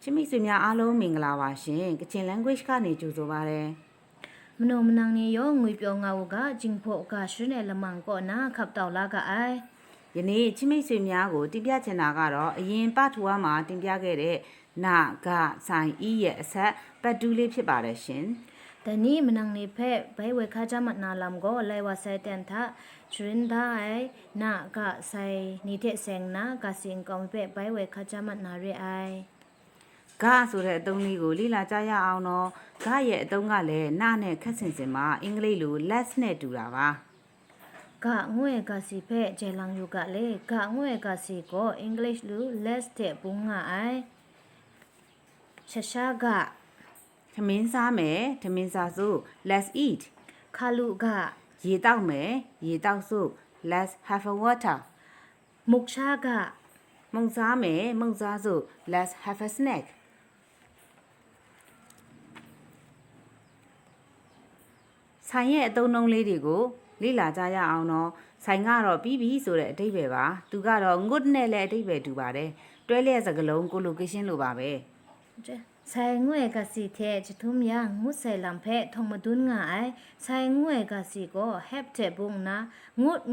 ချစ်မိတ်ဆွေများအားလုံးမင်္ဂလာပါရှင်ကချင် language ကနေကြိုဆိုပါရစေမနိုမနန်းနေရောငွေပြောငါဝကဂျင်းဖို့ကရွှေနဲ့လမန်ကောနာခပ်တောက်လာကအိုင်ယနေ့ချစ်မိတ်ဆွေများကိုတင်ပြချင်တာကတော့အရင်ပတ်ထူဝါမှာတင်ပြခဲ့တဲ့နာဂဆိုင်ဤရဲ့အဆက်ပတ်တူးလေးဖြစ်ပါတယ်ရှင်တနီမနန်းနေဖက်ဘိုင်ဝဲခါကြမနာလမ်ကိုလဲဝဆိုင်တန်သာချရင်ဒိုင်နာဂဆိုင်နေတဲ့ဆင်နာကစင်ကောင်ဖက်ဘိုင်ဝဲခါကြမနာရဲအိုင်ဂဆိုတဲ့အသုံးလေးကိုလေ့လာကြရအောင်တော့ဂရဲ့အသုံးကလည်းနာနဲ့ခက်ဆင်စင်မှာအင်္ဂလိပ်လို less နဲ့တူတာပါကငွေကစီဖက်ဂျေလန်ယူကလေကငွေကစီကိုအင်္ဂလိပ်လို less တဲ့ဘုံငါအိုင်ရှာကထမင်းစားမယ်ထမင်းစားစို့ let's eat ခါလူကရေတောက်မယ်ရေတောက်စို့ let's have a water မုတ်ရှာကမုံစားမယ်မုံစားစို့ let's have a snackဆိုင်ရဲ့အသုံးနှုန်းလေးတွေကိုလေ့လာကြရအောင်တော့ဆိုင်ကတော့ပြီးပြီဆိုတဲ့အဓိပ္ပာယ်ပါသူကတော့ငုတ်နဲ့လည်းအဓိပ္ပာယ်တူပါတယ်တွဲလျက်စကားလုံး collocation လိုပါပဲဆိုင်ငွေကစီတဲ့ချထုံးရငုဆိုင်လမ်ဖဲထုံမဒွန်းငါအိုင်ဆိုင်ငွေကစီကို have တဲ့ဘုံနာ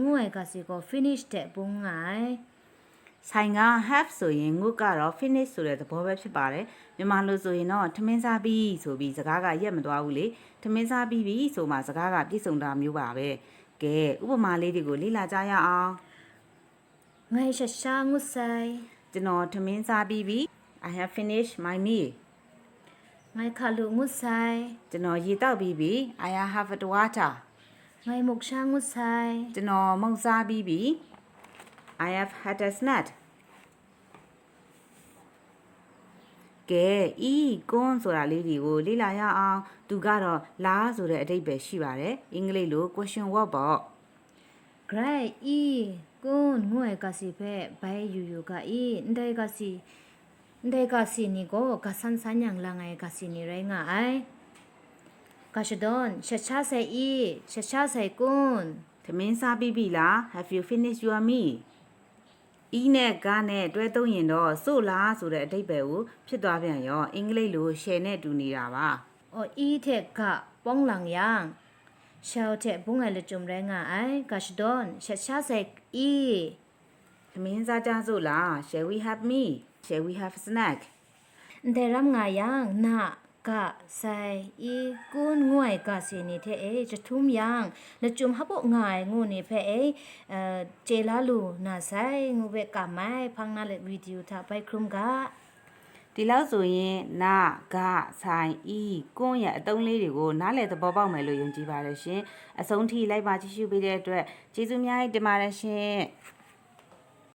ငွေကစီကို finish တဲ့ဘုံငါအိုင်ဆိုင်က have ဆိုရင်ငုကတော့ finish ဆိုတဲ့သဘောပဲဖြစ်ပါတယ်မြန်မာလိုဆိုရင်တော့ထမင်းစားပြီးဆိုပြီးစကားကရက်မသွားဘူးလေထမင်းစားပြီးပြီဆိုမှစကားကပြည့်စုံတာမျိုးပါပဲကဲဥပမာလေးတွေကိုလေ့လာကြရအောင်ငါရှာငုဆိုင်ကျွန်တော်ထမင်းစားပြီးပြီ I have finished my meal ငါခါလူငုဆိုင်ကျွန်တော်ရေတောက်ပြီးပြီ I have a water ငါမုတ်ရှာငုဆိုင်ကျွန်တော်မုံစားပြီးပြီ I have had a snack ကဲဤကွန်းဆိုတာလေးတွေကိုလေ့လာရအောင်သူကတော့လာဆိုတဲ့အဓိပ္ပာယ်ရှိပါတယ်အင်္ဂလိပ်လို question word ပေါ့ great ဤကွန်းငွေကစီဖဲဘိုင်ယူယူကဤန်တိုင်ကစီနီကိုကဆန်ဆန်ညံလာငယ်ကစီနီရဲငါအိုင်ကရှဒွန်ရှာဆိုင်ဤရှာဆိုင်ကွန်းသမင်းစားပြီးပြီလား Have you finished your meal ဤနဲ့ကနဲ့တွဲသုံးရင်တော့စို့လားဆိုတဲ့အဓိပ္ပာယ်ကိုဖြစ်သွားပြန်ရောအင်္ဂလိပ်လို share နဲ့တူနေတာပါ။အော်ဤထက်ကပေါင်းလန်ယန်ရှောက်တဲ့ဘုံငယ်လကြုံရဲငါအိုင်ကရှဒွန်ရှာဆိုင်ဤသမင်းစားကြစို့လား Shall we have meal Shall we have snack แต่รำงายังนากะไซอีกุนงวยกะสินี่เทเอจะทุ่มยังละจุมฮับงายงูนี่เพเอเจลาลูนาไซงูเวกะไม้พังนาเลวิดีโอถ้าไปครุมกะဒီလောက်ဆိုရင်နာဂဆိုင်ဤကွန်းရဲ့အသုံးလေးတွေကိုနားလည်သဘောပေါက်မယ်လို့ယုံကြည်ပါတယ်ရှင်အဆုံးထိလိုက်ပါကြည့်ရှုပေးတဲ့အတွက်ကျေးဇူးများတင်ပါတယ်ရှင်